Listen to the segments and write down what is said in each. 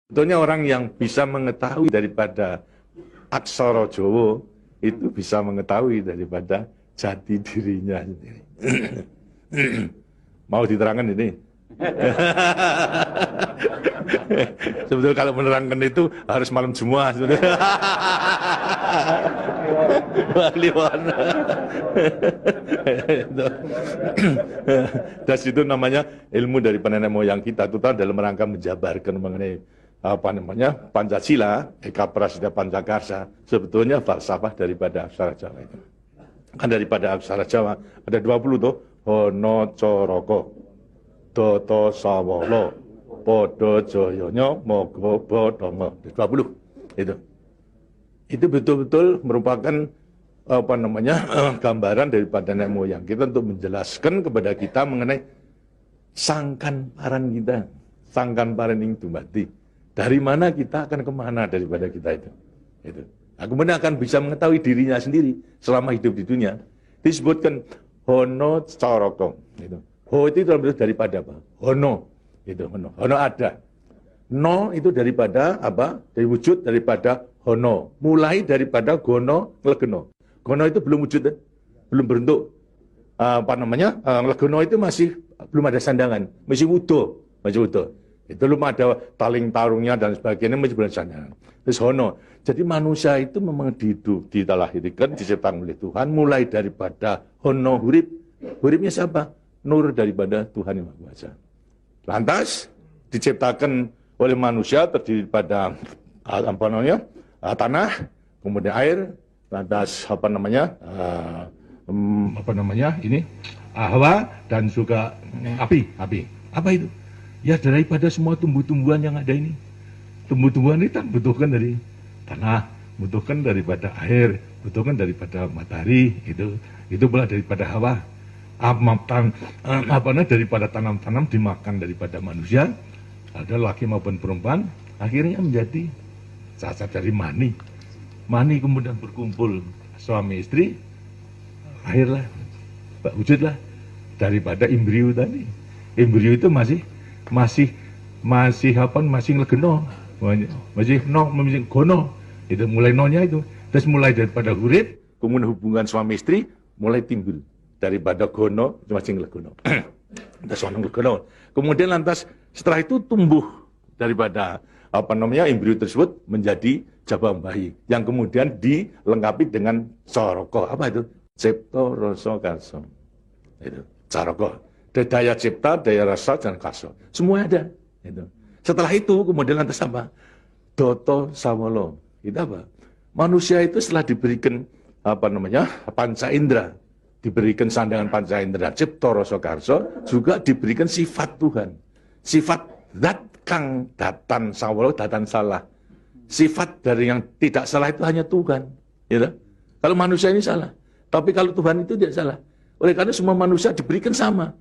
Sebetulnya orang yang bisa mengetahui daripada aksara Jawa itu bisa mengetahui daripada jati dirinya sendiri. Mau diterangkan ini? Sebetulnya kalau menerangkan itu harus malam semua sebetulnya. Dan itu namanya ilmu dari nenek moyang kita itu dalam rangka menjabarkan mengenai apa namanya Pancasila, Eka Prasida Pancakarsa, sebetulnya falsafah daripada aksara Jawa itu. Kan daripada aksara Jawa ada 20 tuh, Hono Coroko, Doto Sawolo, Podo Joyono, Mogo Bodomo, 20 itu. Itu betul-betul merupakan apa namanya gambaran daripada nenek moyang kita untuk menjelaskan kepada kita mengenai sangkan paran kita, sangkan paran ing dumati. Dari mana kita akan kemana daripada kita itu. Nah, kemudian akan bisa mengetahui dirinya sendiri selama hidup di dunia. Disebutkan Hono Coroko. Ho itu daripada apa? Hono. Hono. Hono ada. No itu daripada apa? Dari wujud daripada Hono. Mulai daripada Gono, Legeno. Gono itu belum wujud, belum berbentuk. Apa namanya? Legeno itu masih belum ada sandangan, masih wudo, Itu belum ada taling tarungnya dan sebagainya, masih belum sandangan. Terus Hono. Jadi manusia itu memang dilahirkan, diciptakan oleh Tuhan, mulai daripada Hono hurip. Huripnya siapa? Nur daripada Tuhan Yang Maha Kuasa. Lantas diciptakan oleh manusia terdiri pada apa namanya? Tanah, kemudian air, lantas apa namanya? Ini Hawa dan juga api. Apa itu? Ya daripada semua tumbuh-tumbuhan yang ada ini. Tumbuh-tumbuhan ini kan butuhkan dari tanah, butuhkan daripada air, butuhkan daripada matahari, itu pula daripada hawa. Daripada tanam-tanam dimakan daripada manusia, ada laki maupun perempuan, akhirnya menjadi cacat dari mani. Mani kemudian berkumpul suami istri, akhirlah, wujudlah daripada embrio tadi. Embrio itu masih legeno, masih gono. Itu mulai nonya itu. Terus mulai daripada hurip, kemudian hubungan suami istri mulai timbul daripada gono masih legeno. Kemudian lantas setelah itu tumbuh daripada apa namanya embrio tersebut menjadi jabang bayi yang kemudian dilengkapi dengan coroko. Apa itu? Cipta rasa karsa. Itu coroko. Daya cipta, daya rasa, dan karsa. Semua ada. Setelah itu kemudian lantas apa? Doto Sawolo. Itu apa? Manusia itu setelah diberikan apa namanya panca indera, diberikan sandangan panca indera, cipta rasa karsa, juga diberikan sifat Tuhan. Sifat zat kang datan sawolo, datan salah. Sifat dari yang tidak salah itu hanya Tuhan. Kalau manusia ini salah. Tapi kalau Tuhan itu tidak salah. Oleh karena semua manusia diberikan sama.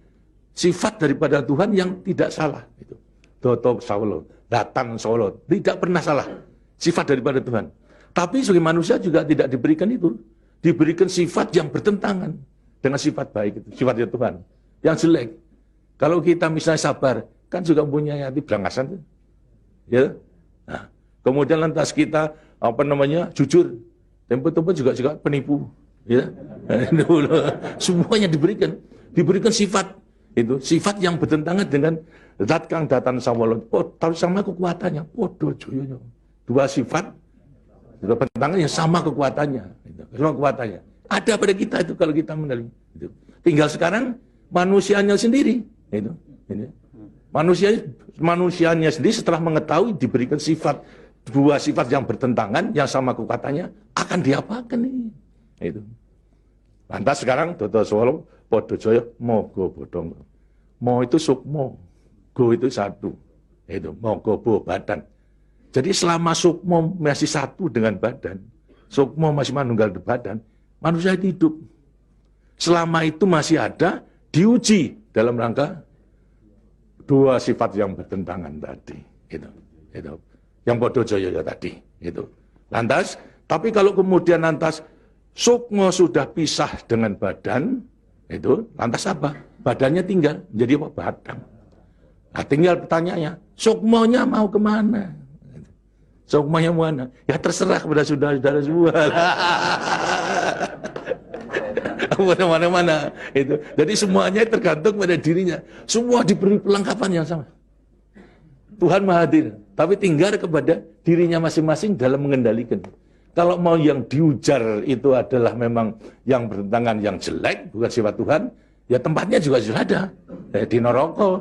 Sifat daripada Tuhan yang tidak salah. Doto Sawolo, datan Sawolo, tidak pernah salah. Sifat daripada Tuhan. Tapi sebagai manusia juga tidak diberikan itu. Diberikan sifat yang bertentangan dengan sifat baik itu, sifatnya Tuhan. Yang jelek. Kalau kita misalnya sabar, kan juga punya hati berangasan. Nah, kemudian lantas kita jujur, tempo-tempo juga penipu. Semuanya diberikan sifat. Itu sifat yang bertentangan dengan zat kang datan sawolo. Tahu sama kekuatannya. Podo joyono. Dua sifat bertentangan yang sama kekuatannya. Sama kekuatannya. Ada pada kita itu kalau kita menerima. Tinggal sekarang manusianya sendiri. Manusianya sendiri setelah mengetahui diberikan sifat, dua sifat yang bertentangan yang sama kekuatannya, akan diapakan ini? Lantas sekarang Doto Sawolo, Podo Joyo, Mogo Bodong. Mo itu sukmo, go itu satu. Mogo bo badan. Jadi selama sukmo masih satu dengan badan, sukmo masih manunggal di badan, manusia itu hidup. Selama itu masih ada, diuji dalam rangka dua sifat yang bertentangan tadi. Yang Podo Joyo tadi. Lantas, tapi kalau kemudian lantas sukmo sudah pisah dengan badan, lantas apa? Badannya tinggal, jadi apa? Badan. Nah, tinggal pertanyaannya, sukmonya mau kemana? Sukmanya mana? Ya terserah kepada saudara-saudara semua. Mana-mana itu. Jadi semuanya tergantung pada dirinya. Semua diberi perlengkapan yang sama. Tuhan Maha Hadir, tapi tinggal kepada dirinya masing-masing dalam mengendalikan. Kalau mau yang diujar itu adalah memang yang bertentangan yang jelek, bukan sifat Tuhan, ya tempatnya juga sudah ada. Di neraka,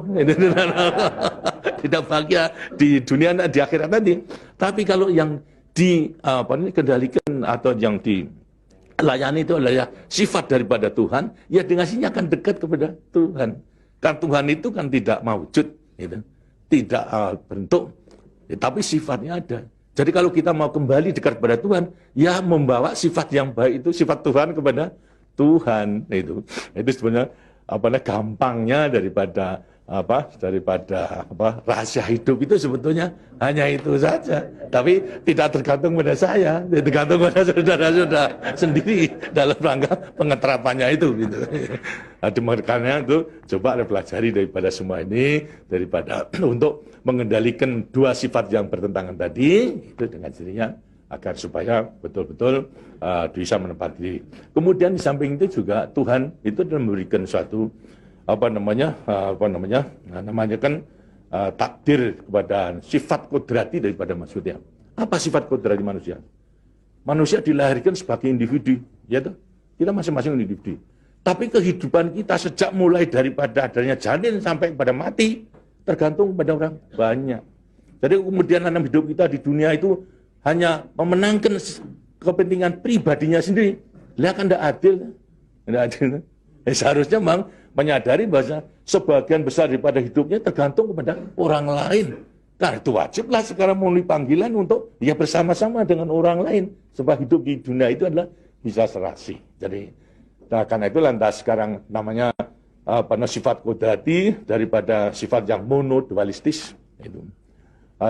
tidak bahagia di dunia, di akhirat nanti. Tapi kalau yang dikendalikan atau yang dilayani itu adalah sifat daripada Tuhan, ya dengannya akan dekat kepada Tuhan. Karena Tuhan itu kan tidak mewujud, gitu. Tidak bentuk, tapi sifatnya ada. Jadi kalau kita mau kembali dekat kepada Tuhan, ya membawa sifat yang baik itu, sifat Tuhan kepada Tuhan itu sebenarnya gampangnya daripada rahasia hidup itu sebetulnya hanya itu saja. Tapi tidak tergantung pada saya, tergantung pada saudara-saudara sendiri dalam rangka pengeterapannya itu. Gitu. Makanya itu coba pelajari daripada semua ini, daripada untuk mengendalikan dua sifat yang bertentangan tadi itu dengan dirinya agar supaya betul-betul bisa menempati diri. Kemudian di samping itu juga Tuhan itu memberikan suatu takdir kepada sifat kodrati daripada manusia. Apa sifat kodrati manusia? Manusia dilahirkan sebagai individu, ya toh? Kita masing-masing individu. Tapi kehidupan kita sejak mulai daripada adanya janin sampai pada mati tergantung pada orang banyak. Jadi kemudian dalam hidup kita di dunia itu hanya memenangkan kepentingan pribadinya sendiri. Lihat kan tidak adil. Tidak adil. Seharusnya memang menyadari bahwa sebagian besar daripada hidupnya tergantung kepada orang lain. Karena itu wajiblah sekarang melalui panggilan untuk ya bersama-sama dengan orang lain. Sebab hidup di dunia itu adalah bisa serasi. Jadi karena itu lantas sekarang namanya sifat kodrati daripada sifat yang monodualistis itu.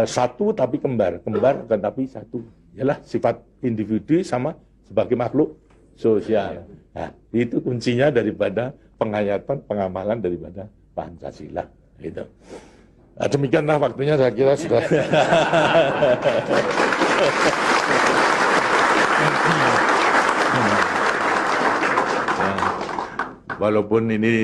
Satu tapi kembar bukan tapi satu. Ialah sifat individu sama sebagai makhluk sosial. Nah, itu kuncinya daripada penghayatan, pengamalan daripada Pancasila. Itu. Nah, demikianlah waktunya saya kira sudah. Walaupun ini